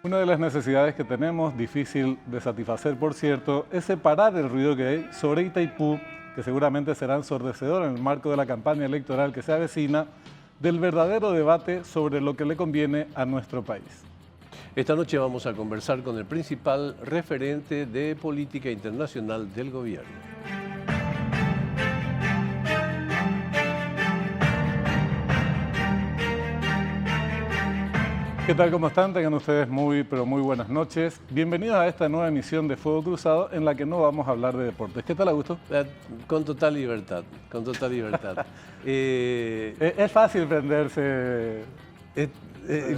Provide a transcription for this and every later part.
Una de las necesidades que tenemos, difícil de satisfacer por cierto, es separar el ruido que hay sobre Itaipú, que seguramente será ensordecedor en el marco de la campaña electoral que se avecina, del verdadero debate sobre lo que le conviene a nuestro país. Esta noche vamos a conversar con el principal referente de política internacional del gobierno. ¿Qué tal? ¿Cómo están? Tengan ustedes muy buenas noches. Bienvenidos a esta nueva emisión de Fuego Cruzado en la que no vamos a hablar de deportes. ¿Qué tal, Augusto? Con total libertad, con total libertad. Es fácil prenderse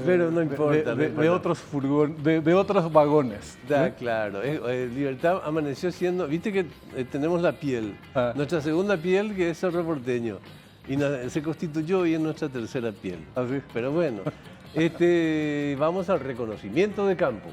pero no importa. De otros furgones, de otros vagones. Claro, libertad amaneció siendo, viste que tenemos la piel, nuestra segunda piel que es Cerro Porteño, y se constituyó hoy en nuestra tercera piel. ¿Así? Pero bueno. Vamos al reconocimiento de campo.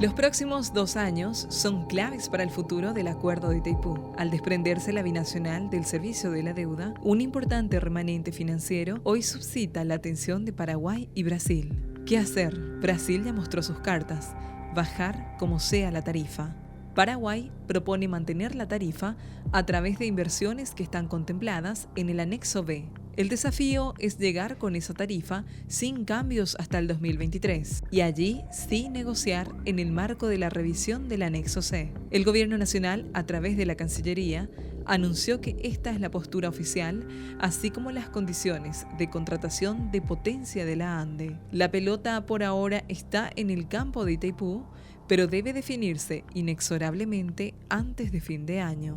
Los próximos 2 años son claves para el futuro del Acuerdo de Itaipú. Al desprenderse la binacional del servicio de la deuda, un importante remanente financiero hoy suscita la atención de Paraguay y Brasil. ¿Qué hacer? Brasil ya mostró sus cartas: bajar como sea la tarifa. Paraguay propone mantener la tarifa a través de inversiones que están contempladas en el anexo B. El desafío es llegar con esa tarifa sin cambios hasta el 2023 y allí sí negociar en el marco de la revisión del anexo C. El Gobierno Nacional, a través de la Cancillería, anunció que esta es la postura oficial, así como las condiciones de contratación de potencia de la ANDE. La pelota por ahora está en el campo de Itaipú, pero debe definirse inexorablemente antes de fin de año.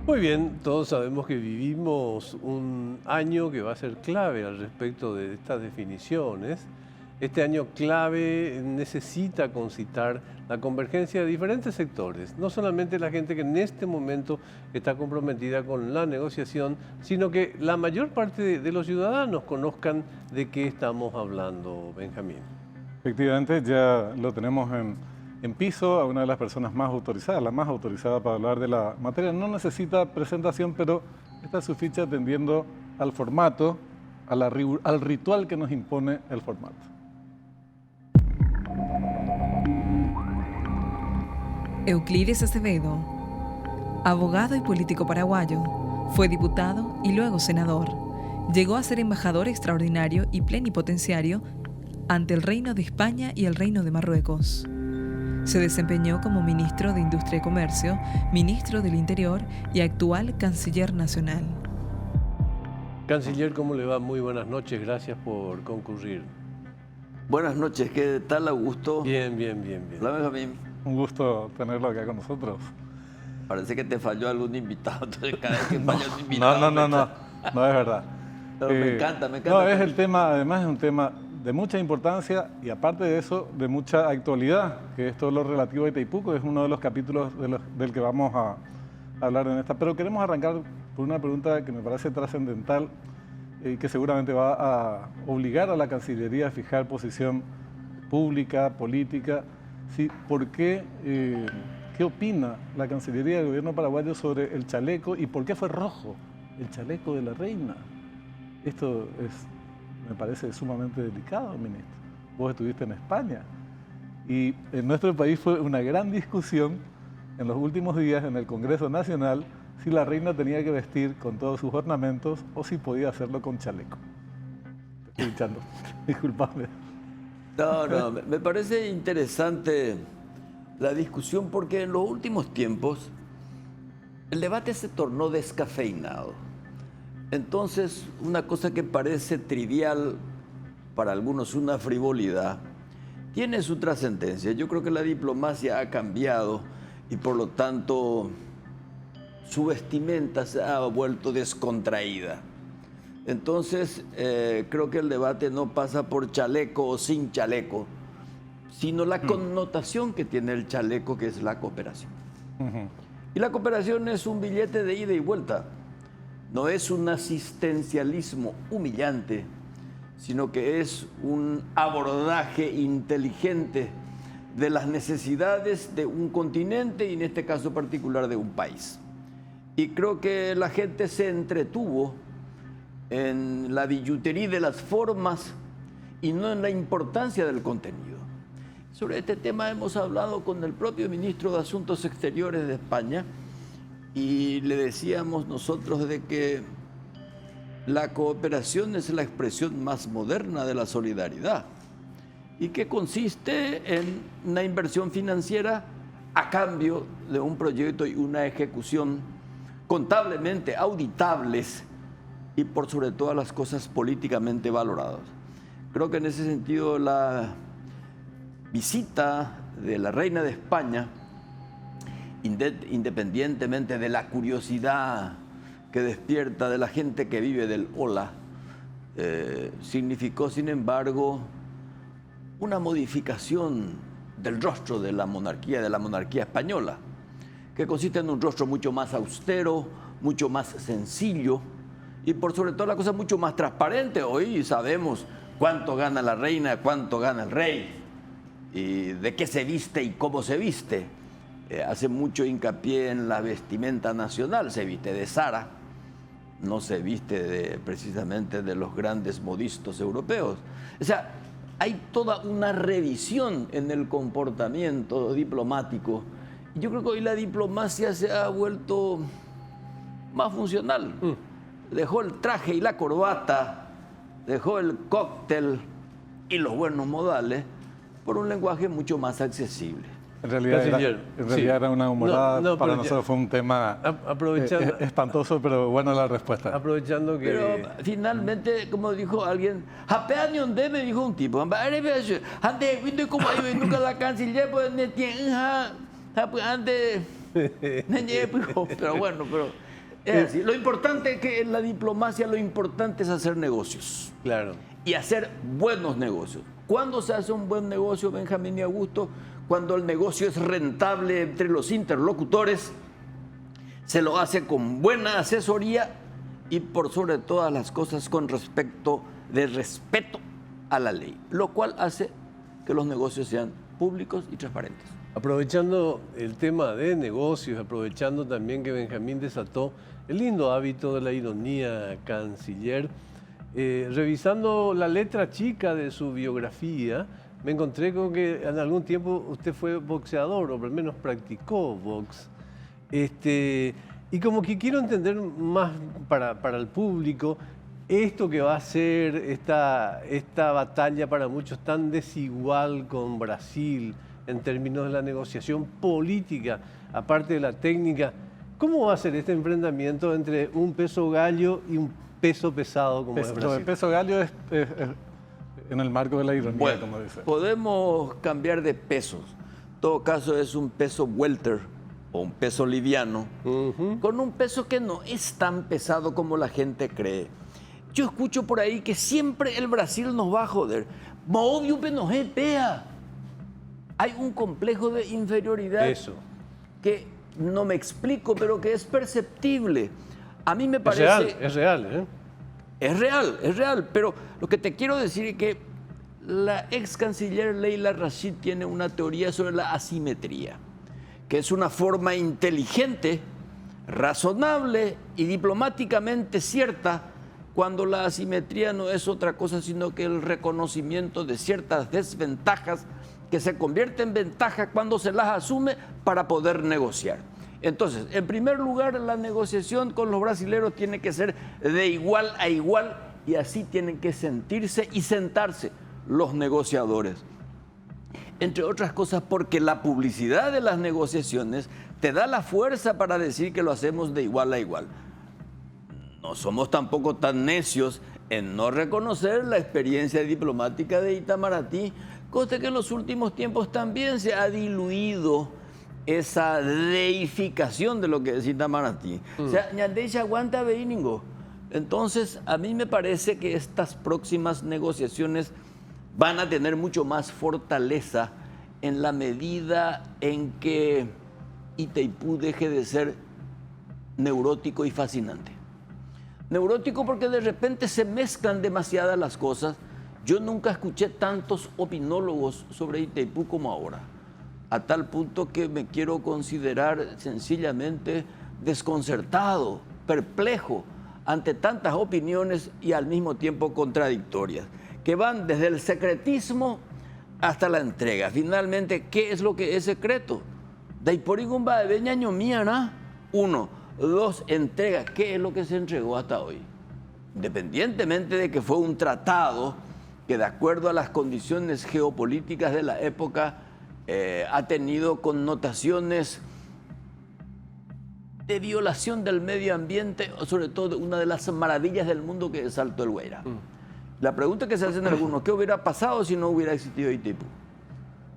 Muy bien, todos sabemos que vivimos un año que va a ser clave al respecto de estas definiciones. Este año clave necesita concitar la convergencia de diferentes sectores, no solamente la gente que en este momento está comprometida con la negociación, sino que la mayor parte de los ciudadanos conozcan de qué estamos hablando, Benjamín. Efectivamente, ya lo tenemos en piso a una de las personas más autorizadas, la más autorizada para hablar de la materia. No necesita presentación, pero esta es su ficha atendiendo al formato, al ritual que nos impone el formato. Euclides Acevedo, abogado y político paraguayo, fue diputado y luego senador. Llegó a ser embajador extraordinario y plenipotenciario ante el Reino de España y el Reino de Marruecos. Se desempeñó como ministro de Industria y Comercio, ministro del Interior y actual canciller nacional. Canciller, ¿cómo le va? Muy buenas noches, gracias por concurrir. Buenas noches, ¿qué tal, Augusto? Bien. Hola, Benjamín. Un gusto tenerlo acá con nosotros. Parece que te falló algún invitado, entonces cada vez que falla un invitado... No es verdad. Pero me encanta. No, es el tema, además es un tema de mucha importancia y aparte de eso, de mucha actualidad, que es todo lo relativo a Itaipú, que es uno de los capítulos del que vamos a hablar en esta. Pero queremos arrancar por una pregunta que me parece trascendental y que seguramente va a obligar a la Cancillería a fijar posición pública, política. Sí, ¿por qué? ¿Qué opina la Cancillería del gobierno paraguayo sobre el chaleco y por qué fue rojo el chaleco de la reina? Esto me parece sumamente delicado, ministro. Vos estuviste en España y en nuestro país fue una gran discusión en los últimos días en el Congreso Nacional si la reina tenía que vestir con todos sus ornamentos o si podía hacerlo con chaleco. Te estoy echando, disculpame. No, me parece interesante la discusión porque en los últimos tiempos el debate se tornó descafeinado. Entonces, una cosa que parece trivial, para algunos una frivolidad, tiene su trascendencia. Yo creo que la diplomacia ha cambiado y por lo tanto su vestimenta se ha vuelto descontraída. Entonces, creo que el debate no pasa por chaleco o sin chaleco, sino la connotación que tiene el chaleco, que es la cooperación. Y la cooperación es un billete de ida y vuelta. No es un asistencialismo humillante, sino que es un abordaje inteligente de las necesidades de un continente y en este caso particular de un país. Y creo que la gente se entretuvo en la billutería de las formas y no en la importancia del contenido. Sobre este tema hemos hablado con el propio ministro de Asuntos Exteriores de España y le decíamos nosotros de que la cooperación es la expresión más moderna de la solidaridad y que consiste en una inversión financiera a cambio de un proyecto y una ejecución contablemente auditables y por sobre todas las cosas políticamente valoradas. Creo que en ese sentido la visita de la reina de España, independientemente de la curiosidad que despierta de la gente que vive del hola, significó, sin embargo, una modificación del rostro de la monarquía española, que consiste en un rostro mucho más austero, mucho más sencillo y por sobre todo la cosa mucho más transparente. Hoy sabemos cuánto gana la reina, cuánto gana el rey, y de qué se viste y cómo se viste. Hace mucho hincapié en la vestimenta nacional, se viste de Zara, no se viste precisamente de los grandes modistos europeos. O sea, hay toda una revisión en el comportamiento diplomático. Y yo creo que hoy la diplomacia se ha vuelto más funcional. Dejó el traje y la corbata, dejó el cóctel y los buenos modales por un lenguaje mucho más accesible. En realidad, era una humorada. No, para nosotros fue un tema espantoso, pero bueno la respuesta. Aprovechando que... Pero finalmente, como dijo alguien, me dijo un tipo, antes como yo nunca la canciller, pues antes, pero bueno, pero es así. Lo importante es que en la diplomacia lo importante es hacer negocios. Claro. Y hacer buenos negocios. ¿Cuándo se hace un buen negocio, Benjamín y Augusto? Cuando el negocio es rentable entre los interlocutores, se lo hace con buena asesoría y por sobre todas las cosas con respeto a la ley, lo cual hace que los negocios sean públicos y transparentes. Aprovechando el tema de negocios, aprovechando también que Benjamín desató el lindo hábito de la ironía canciller, revisando la letra chica de su biografía, me encontré con que en algún tiempo usted fue boxeador, o al menos practicó box. Y como que quiero entender más para el público esto que va a ser esta batalla para muchos tan desigual con Brasil en términos de la negociación política, aparte de la técnica. ¿Cómo va a ser este enfrentamiento entre un peso gallo y un peso pesado como es Brasil? Lo de peso gallo es en el marco de la ironía, bueno, como dice. Podemos cambiar de pesos. En todo caso es un peso welter o un peso liviano, con un peso que no es tan pesado como la gente cree. Yo escucho por ahí que siempre el Brasil nos va a joder. Obvio que nos pea. Hay un complejo de inferioridad que no me explico, pero que es perceptible. A mí me parece... Es real, ¿eh? Es real, pero lo que te quiero decir es que la ex canciller Leila Rashid tiene una teoría sobre la asimetría, que es una forma inteligente, razonable y diplomáticamente cierta cuando la asimetría no es otra cosa sino que el reconocimiento de ciertas desventajas que se convierten en ventajas cuando se las asume para poder negociar. Entonces, en primer lugar, la negociación con los brasileños tiene que ser de igual a igual y así tienen que sentirse y sentarse los negociadores. Entre otras cosas porque la publicidad de las negociaciones te da la fuerza para decir que lo hacemos de igual a igual. No somos tampoco tan necios en no reconocer la experiencia diplomática de Itamaraty, cosa que en los últimos tiempos también se ha diluido esa deificación de lo que es Itamaraty. O sea, Ñandeixa aguanta Beiningo. Entonces, a mí me parece que estas próximas negociaciones van a tener mucho más fortaleza en la medida en que Itaipú deje de ser neurótico y fascinante. Neurótico porque de repente se mezclan demasiadas las cosas. Yo nunca escuché tantos opinólogos sobre Itaipú como ahora, a tal punto que me quiero considerar sencillamente desconcertado, perplejo ante tantas opiniones y al mismo tiempo contradictorias, que van desde el secretismo hasta la entrega. Finalmente, ¿qué es lo que es secreto? Daiporigumba de Beñaño Miana, 1. 2. Entrega. ¿Qué es lo que se entregó hasta hoy? Independientemente de que fue un tratado que, de acuerdo a las condiciones geopolíticas de la época, ha tenido connotaciones de violación del medio ambiente, sobre todo una de las maravillas del mundo que es Salto del Guairá. La pregunta que se hacen algunos, ¿qué hubiera pasado si no hubiera existido Itaipú?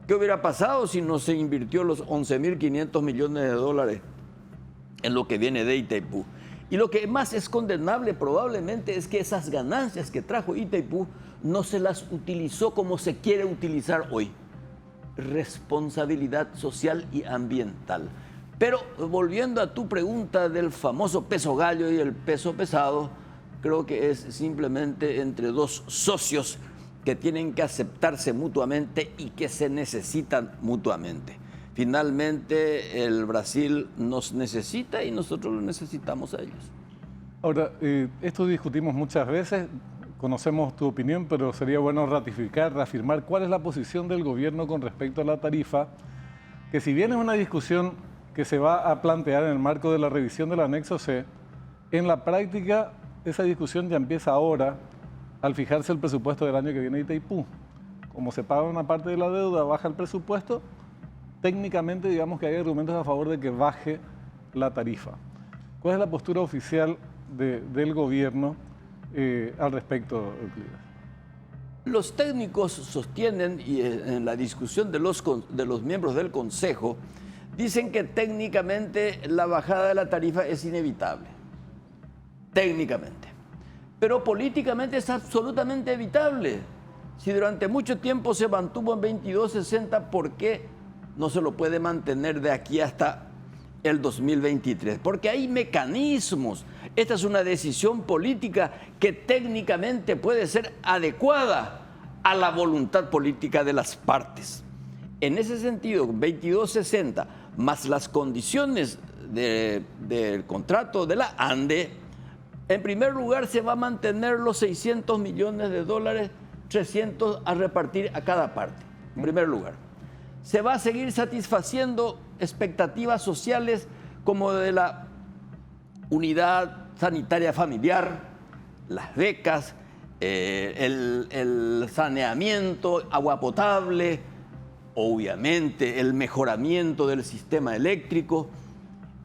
¿Qué hubiera pasado si no se invirtió los 11.500 millones de dólares en lo que viene de Itaipú? Y lo que más es condenable probablemente es que esas ganancias que trajo Itaipú no se las utilizó como se quiere utilizar hoy. Responsabilidad social y ambiental. Pero volviendo a tu pregunta del famoso peso gallo y el peso pesado, creo que es simplemente entre dos socios que tienen que aceptarse mutuamente y que se necesitan mutuamente. Finalmente, el Brasil nos necesita y nosotros lo necesitamos a ellos. Ahora, esto discutimos muchas veces, conocemos tu opinión, pero sería bueno ratificar, reafirmar cuál es la posición del gobierno con respecto a la tarifa, que si bien es una discusión que se va a plantear en el marco de la revisión del anexo C, en la práctica esa discusión ya empieza ahora al fijarse el presupuesto del año que viene de Itaipú. Como se paga una parte de la deuda, baja el presupuesto, técnicamente digamos que hay argumentos a favor de que baje la tarifa. ¿Cuál es la postura oficial del gobierno al respecto, Euclides? Los técnicos sostienen, y en la discusión de los miembros del Consejo, dicen que técnicamente la bajada de la tarifa es inevitable. Técnicamente. Pero políticamente es absolutamente evitable. Si durante mucho tiempo se mantuvo en 22.60, ¿por qué no se lo puede mantener de aquí hasta el 2023? Porque hay mecanismos. Esta es una decisión política que técnicamente puede ser adecuada a la voluntad política de las partes. En ese sentido, 22.60 más las condiciones del contrato de la ANDE, en primer lugar se va a mantener los 600 millones de dólares, 300 a repartir a cada parte, en primer lugar. Se va a seguir satisfaciendo expectativas sociales como de la unidad sanitaria familiar, las becas, el saneamiento, agua potable, obviamente el mejoramiento del sistema eléctrico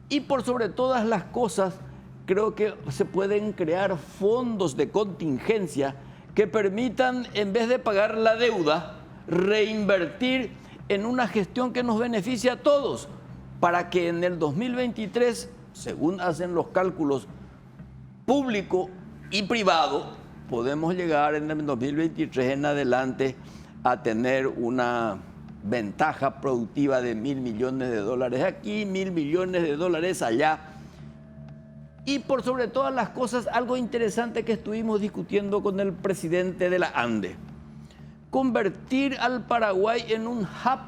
y por sobre todas las cosas creo que se pueden crear fondos de contingencia que permitan, en vez de pagar la deuda, reinvertir en una gestión que nos beneficie a todos, para que en el 2023, según hacen los cálculos público y privado, podemos llegar en el 2023 en adelante a tener una ventaja productiva de 1.000 millones de dólares aquí, 1.000 millones de dólares allá. Y por sobre todas las cosas, algo interesante que estuvimos discutiendo con el presidente de la ANDE, convertir al Paraguay en un hub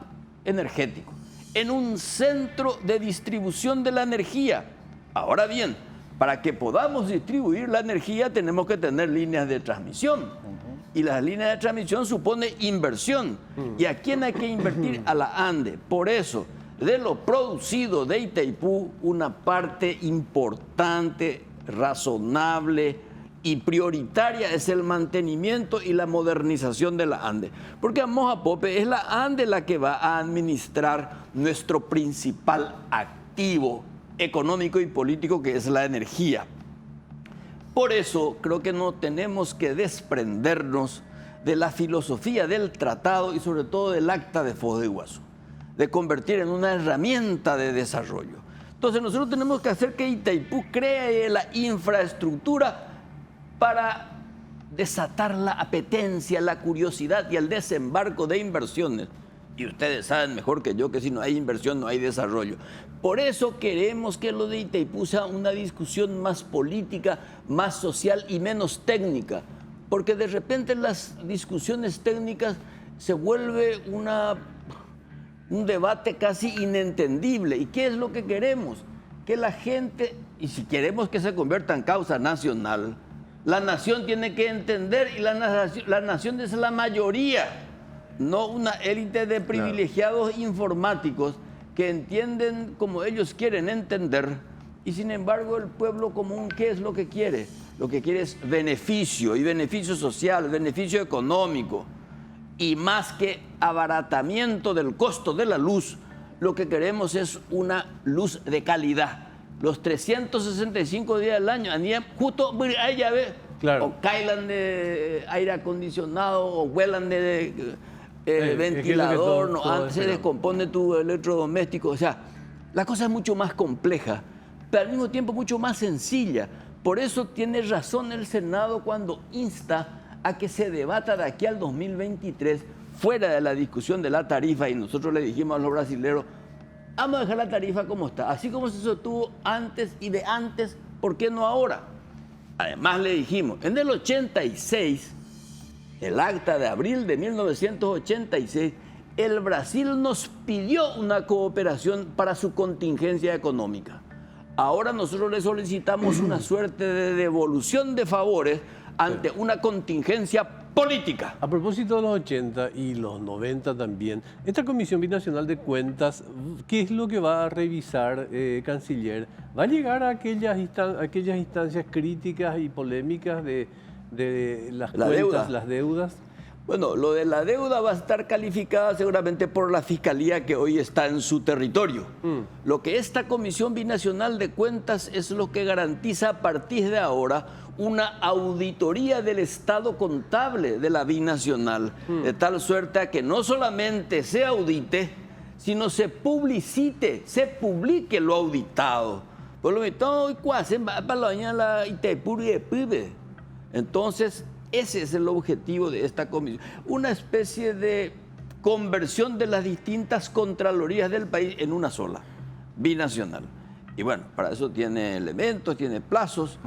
energético, en un centro de distribución de la energía. Ahora bien, para que podamos distribuir la energía tenemos que tener líneas de transmisión. Y las líneas de transmisión supone inversión. ¿Y a quién hay que invertir? A la ANDE. Por eso, de lo producido de Itaipú, una parte importante, razonable y prioritaria es el mantenimiento y la modernización de la ANDE. Porque a moja pope es la ANDE la que va a administrar nuestro principal activo económico y político, que es la energía. Por eso creo que no tenemos que desprendernos de la filosofía del tratado y sobre todo del Acta de Foz de Iguazú, de convertir en una herramienta de desarrollo. Entonces nosotros tenemos que hacer que Itaipú cree la infraestructura para desatar la apetencia, la curiosidad y el desembarco de inversiones. Y ustedes saben mejor que yo que si no hay inversión no hay desarrollo. Por eso queremos que lo de Itaipú sea una discusión más política, más social y menos técnica. Porque de repente las discusiones técnicas se vuelve un debate casi inentendible. ¿Y qué es lo que queremos? que la gente, y si queremos que se convierta en causa nacional, la nación tiene que entender, y la nación es la mayoría, no una élite de privilegiados informáticos que entienden como ellos quieren entender, y sin embargo el pueblo común, ¿qué es lo que quiere? Lo que quiere es beneficio, y beneficio social, beneficio económico, y más que abaratamiento del costo de la luz, lo que queremos es una luz de calidad. Los 365 días del año, justo ahí ya ve, Claro. o cailan de aire acondicionado, o huelan de ventilador, todo se descompone tu electrodoméstico. O sea, la cosa es mucho más compleja, pero al mismo tiempo mucho más sencilla. Por eso tiene razón el Senado cuando insta a que se debata de aquí al 2023, fuera de la discusión de la tarifa, y nosotros le dijimos a los brasileños, vamos a dejar la tarifa como está, así como se sostuvo antes y de antes, ¿por qué no ahora? Además le dijimos, en el 86, el acta de abril de 1986, el Brasil nos pidió una cooperación para su contingencia económica. Ahora nosotros le solicitamos una suerte de devolución de favores ante una contingencia política. A propósito de los 80 y los 90 también, esta Comisión Binacional de Cuentas, ¿qué es lo que va a revisar, canciller? ¿Va a llegar a aquellas instancias críticas y polémicas de las cuentas, las deudas? Bueno, lo de la deuda va a estar calificada seguramente por la Fiscalía que hoy está en su territorio. Lo que esta Comisión Binacional de Cuentas es lo que garantiza a partir de ahora una auditoría del estado contable de la binacional, de tal suerte a que no solamente se audite, sino se publicite, se publique lo auditado. Por lo tanto, entonces, ese es el objetivo de esta comisión, una especie de conversión de las distintas contralorías del país en una sola, binacional. Y bueno, para eso tiene elementos, tiene plazos,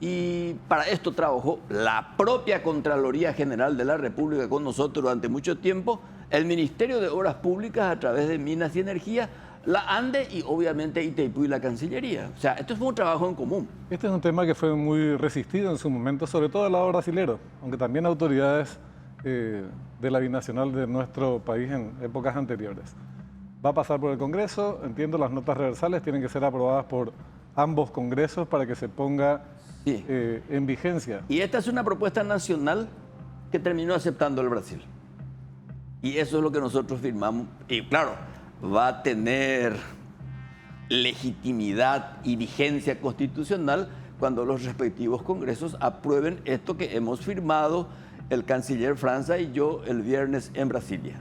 y para esto trabajó la propia Contraloría General de la República con nosotros durante mucho tiempo, el Ministerio de Obras Públicas a través de Minas y Energía, la ANDE y obviamente Itaipú y la Cancillería. O sea, esto fue un trabajo en común. Este es un tema que fue muy resistido en su momento, sobre todo del lado brasilero, aunque también autoridades de la binacional de nuestro país en épocas anteriores. Va a pasar por el Congreso, entiendo, las notas reversales tienen que ser aprobadas por ambos congresos para que se ponga en vigencia. Y esta es una propuesta nacional que terminó aceptando el Brasil. Y eso es lo que nosotros firmamos. Y claro, va a tener legitimidad y vigencia constitucional cuando los respectivos congresos aprueben esto que hemos firmado el canciller França y yo el viernes en Brasilia.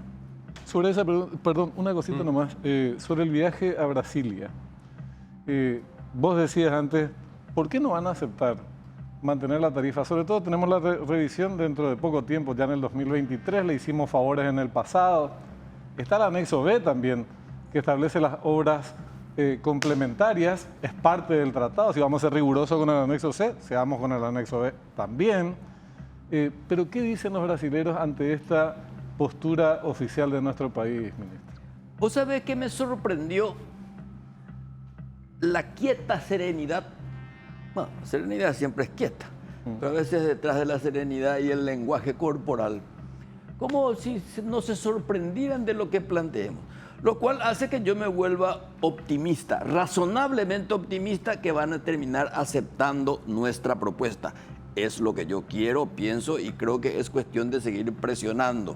Sobre esa, perdón, una cosita nomás, sobre el viaje a Brasilia. Vos decías antes, ¿por qué no van a aceptar mantener la tarifa? Sobre todo tenemos la revisión dentro de poco tiempo, ya en el 2023, le hicimos favores en el pasado. Está el anexo B también, que establece las obras complementarias, es parte del tratado. Si vamos a ser rigurosos con el anexo C, seamos con el anexo B también. Pero ¿qué dicen los brasileños ante esta postura oficial de nuestro país, ministro? ¿Vos sabés qué me sorprendió? La quieta serenidad. Bueno, la serenidad siempre es quieta, pero a veces detrás de la serenidad y el lenguaje corporal, como si no se sorprendieran de lo que planteemos. Lo cual hace que yo me vuelva optimista, razonablemente optimista, que van a terminar aceptando nuestra propuesta. Es lo que yo quiero, pienso y creo que es cuestión de seguir presionando.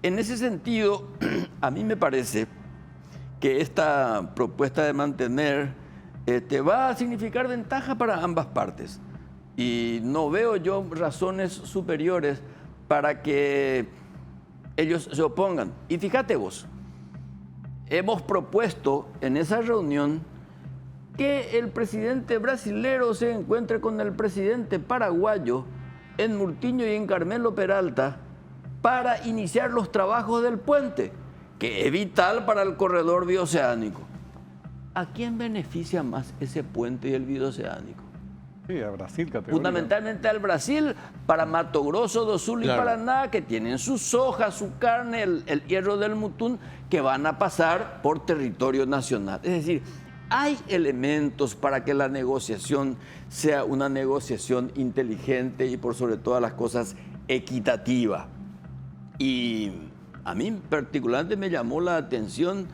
En ese sentido, a mí me parece que esta propuesta de mantener va a significar ventaja para ambas partes. Y no veo yo razones superiores para que ellos se opongan. Y fíjate vos, hemos propuesto en esa reunión que el presidente brasilero se encuentre con el presidente paraguayo en Murtinho y en Carmelo Peralta para iniciar los trabajos del puente, que es vital para el corredor bioceánico. ¿A quién beneficia más ese puente y el bioceánico? Sí, a Brasil, categóricamente. Fundamentalmente al Brasil, para Mato Grosso do Sul y Paraná, que tienen su soja, su carne, el hierro del Mutún, que van a pasar por territorio nacional. Es decir, hay elementos para que la negociación sea una negociación inteligente y por sobre todas las cosas equitativa. Y a mí particularmente me llamó la atención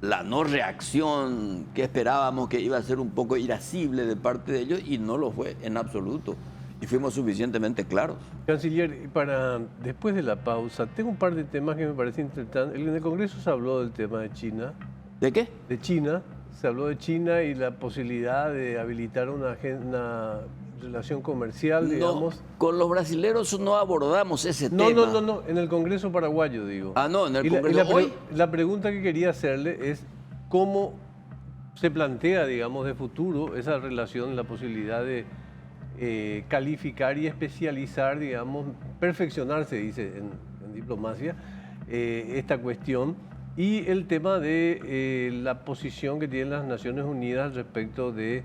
la no reacción que esperábamos, que iba a ser un poco irascible de parte de ellos, y no lo fue en absoluto. Y fuimos suficientemente claros. Canciller, después de la pausa, tengo un par de temas que me parecen interesantes. En el Congreso se habló del tema de China. ¿De qué? De China. Se habló de China y la posibilidad de habilitar una relación comercial, digamos. No, con los brasileros no abordamos ese tema. No, en el Congreso paraguayo, digo. Ah, no, en el Congreso hoy. La pregunta que quería hacerle es cómo se plantea, digamos, de futuro esa relación, la posibilidad de calificar y especializar, digamos, perfeccionar, se dice en diplomacia, esta cuestión, y el tema de la posición que tienen las Naciones Unidas respecto de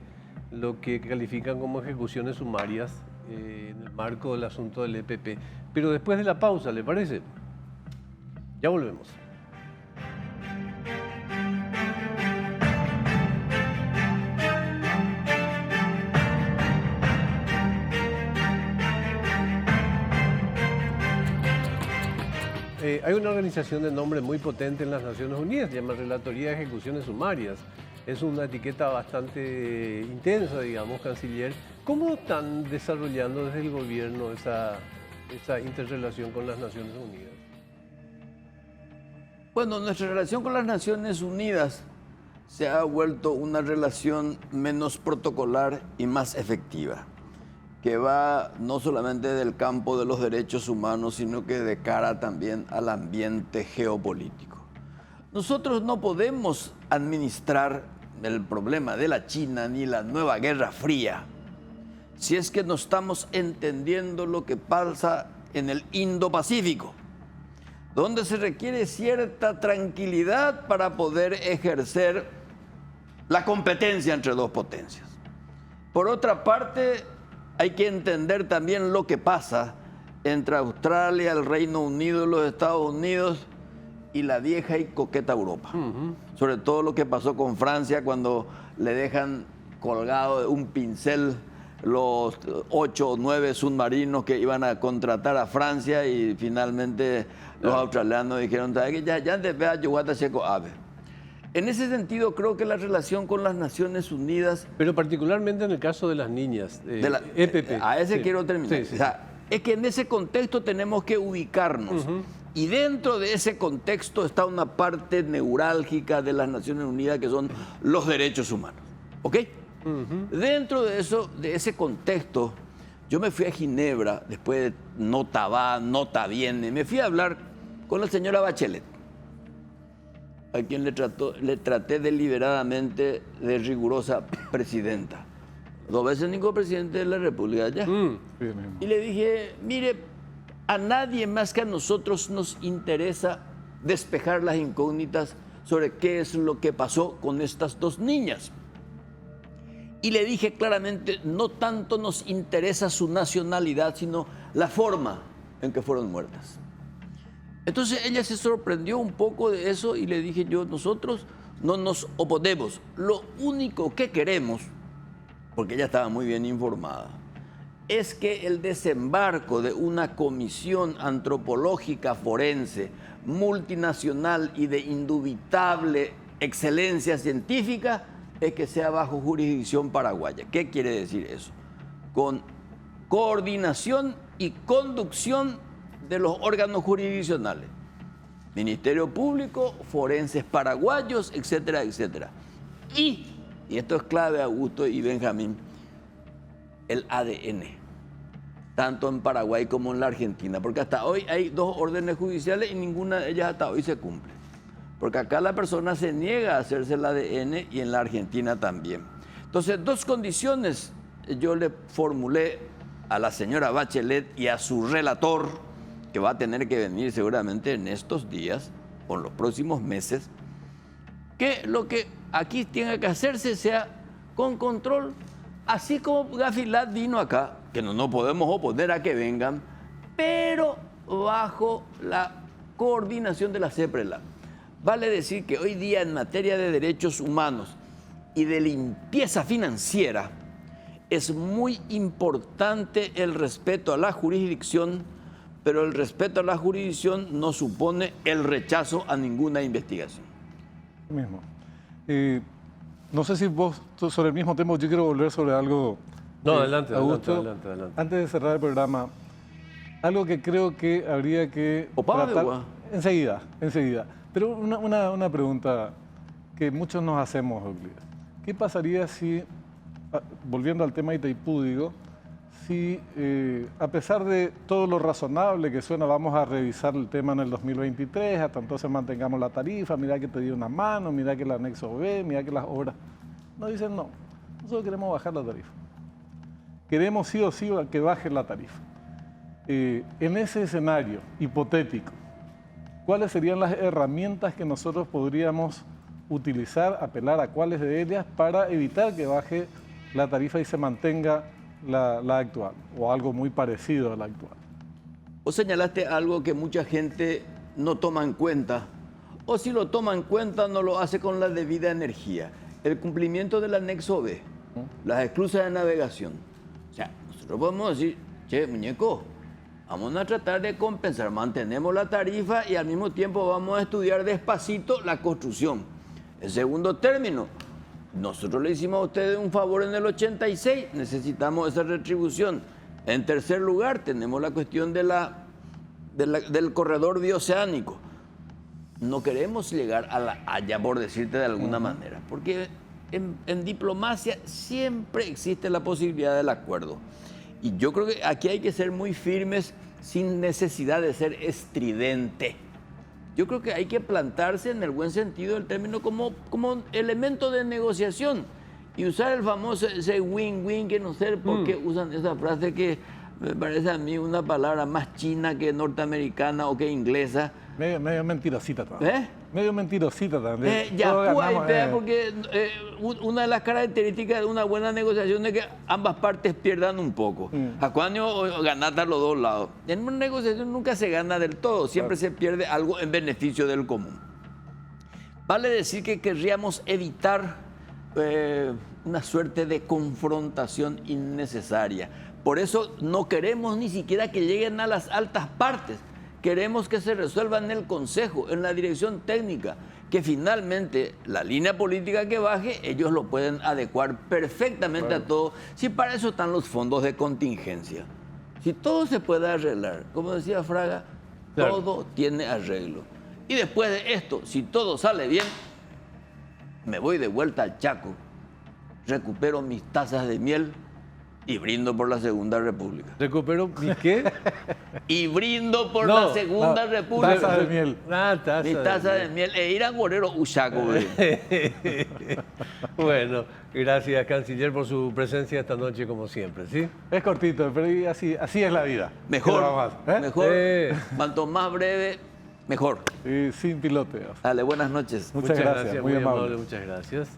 lo que califican como ejecuciones sumarias en el marco del asunto del EPP. Pero después de la pausa, ¿le parece? Ya volvemos. Hay una organización de nombre muy potente en las Naciones Unidas, se llama Relatoría de Ejecuciones Sumarias. Es una etiqueta bastante intensa, digamos, canciller. ¿Cómo están desarrollando desde el gobierno esa interrelación con las Naciones Unidas? Bueno, nuestra relación con las Naciones Unidas se ha vuelto una relación menos protocolar y más efectiva, que va no solamente del campo de los derechos humanos, sino que de cara también al ambiente geopolítico. Nosotros no podemos administrar el problema de la China ni la nueva Guerra Fría si es que no estamos entendiendo lo que pasa en el Indo-Pacífico, donde se requiere cierta tranquilidad para poder ejercer la competencia entre dos potencias. Por otra parte, hay que entender también lo que pasa entre Australia, el Reino Unido y los Estados Unidos y la vieja y coqueta Europa. Sobre todo lo que pasó con Francia cuando le dejan colgado de un pincel los 8 o 9 submarinos que iban a contratar a Francia, y finalmente los australianos dijeron, ya te vea Yuguata Checo Ave. En ese sentido, creo que la relación con las Naciones Unidas... Pero particularmente en el caso de las niñas, EPP. A ese quiero terminar. Sí. O sea, es que en ese contexto tenemos que ubicarnos. Y dentro de ese contexto está una parte neurálgica de las Naciones Unidas, que son los derechos humanos. ¿Ok? Dentro de eso, de ese contexto, yo me fui a Ginebra, después de nota va, nota viene, me fui a hablar con la señora Bachelet, a quien le traté deliberadamente de rigurosa presidenta. 2 veces ningún presidente de la República ya. Y le dije, mire, a nadie más que a nosotros nos interesa despejar las incógnitas sobre qué es lo que pasó con estas 2 niñas. Y le dije claramente, no tanto nos interesa su nacionalidad, sino la forma en que fueron muertas. Entonces ella se sorprendió un poco de eso y le dije yo, nosotros no nos oponemos. Lo único que queremos, porque ella estaba muy bien informada, es que el desembarco de una comisión antropológica forense multinacional y de indubitable excelencia científica es que sea bajo jurisdicción paraguaya. ¿Qué quiere decir eso? Con coordinación y conducción de los órganos jurisdiccionales, Ministerio Público, forenses paraguayos, etcétera, etcétera. Y esto es clave, Augusto y Benjamín, el ADN, tanto en Paraguay como en la Argentina, porque hasta hoy hay 2 órdenes judiciales y ninguna de ellas hasta hoy se cumple. Porque acá la persona se niega a hacerse el ADN y en la Argentina también. Entonces, 2 condiciones yo le formulé a la señora Bachelet y a su relator, que va a tener que venir seguramente en estos días o en los próximos meses, que lo que aquí tenga que hacerse sea con control, así como Gafilat vino acá, que no podemos oponer a que vengan, pero bajo la coordinación de la CEPRELAC. Vale decir que hoy día en materia de derechos humanos, y de limpieza financiera, es muy importante el respeto a la jurisdicción, pero el respeto a la jurisdicción no supone el rechazo a ninguna investigación. Mismo. No sé si vos sobre el mismo tema, yo quiero volver sobre algo. No, adelante. Antes de cerrar el programa, algo que creo que habría que Opa, tratar enseguida. Pero una pregunta que muchos nos hacemos, Euclides. ¿Qué pasaría si, volviendo al tema de Itaipú, digo, si a pesar de todo lo razonable que suena, vamos a revisar el tema en el 2023, hasta entonces mantengamos la tarifa, mira que te dio una mano, mira que el anexo B, mira que las obras... No dicen no, nosotros queremos bajar la tarifa. Queremos sí o sí que baje la tarifa. En ese escenario hipotético, ¿cuáles serían las herramientas que nosotros podríamos utilizar, apelar a cuáles de ellas para evitar que baje la tarifa y se mantenga la actual o algo muy parecido a la actual? Vos señalaste algo que mucha gente no toma en cuenta, o si lo toma en cuenta no lo hace con la debida energía. El cumplimiento del anexo B, las esclusas de navegación. O sea, nosotros podemos decir, che, muñeco, vamos a tratar de compensar, mantenemos la tarifa y al mismo tiempo vamos a estudiar despacito la construcción. En segundo término, nosotros le hicimos a ustedes un favor en el 86, necesitamos esa retribución. En tercer lugar, tenemos la cuestión del corredor bioceánico. No queremos llegar a la Haya, por decirte de alguna manera, porque en diplomacia siempre existe la posibilidad del acuerdo. Y yo creo que aquí hay que ser muy firmes sin necesidad de ser estridente. Yo creo que hay que plantarse en el buen sentido del término como elemento de negociación y usar el famoso ese win-win, que no sé por qué usan esa frase que me parece a mí una palabra más china que norteamericana o que inglesa. Medio mentirosita también. Medio mentirosita también. Porque una de las características de una buena negociación es que ambas partes pierdan un poco. A cuando ganar a los dos lados. En una negociación nunca se gana del todo, siempre se pierde algo en beneficio del común. Vale decir que querríamos evitar una suerte de confrontación innecesaria. Por eso no queremos ni siquiera que lleguen a las altas partes. Queremos que se resuelva en el Consejo, en la dirección técnica, que finalmente la línea política que baje, ellos lo pueden adecuar perfectamente a todo, si para eso están los fondos de contingencia. Si todo se puede arreglar, como decía Fraga, claro, todo tiene arreglo. Y después de esto, si todo sale bien, me voy de vuelta al Chaco, recupero mis tazas de miel y brindo por la Segunda República. ¿Recupero mi qué? Y brindo por la Segunda República. Taza de miel. Mi taza de miel. E ir a Guerrero Uchaco. Bueno, gracias, canciller, por su presencia esta noche, como siempre, ¿sí? Es cortito, pero así es la vida. Mejor, mejor. Cuanto más breve, mejor. Sin piloteos. Dale, buenas noches. Muchas gracias, muy amable. Muchas gracias.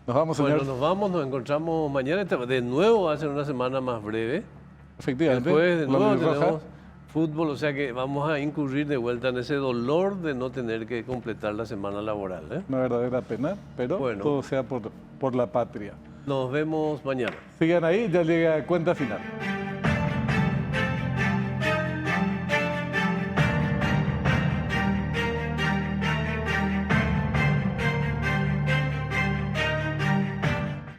Nos vamos, señor. Bueno, nos vamos, nos encontramos mañana. De nuevo va a ser una semana más breve. Efectivamente. Después de nuevo tenemos fútbol, o sea que vamos a incurrir de vuelta en ese dolor de no tener que completar la semana laboral. Una verdadera pena, pero bueno, todo sea por la patria. Nos vemos mañana. Sigan ahí, ya llega Cuenta Final.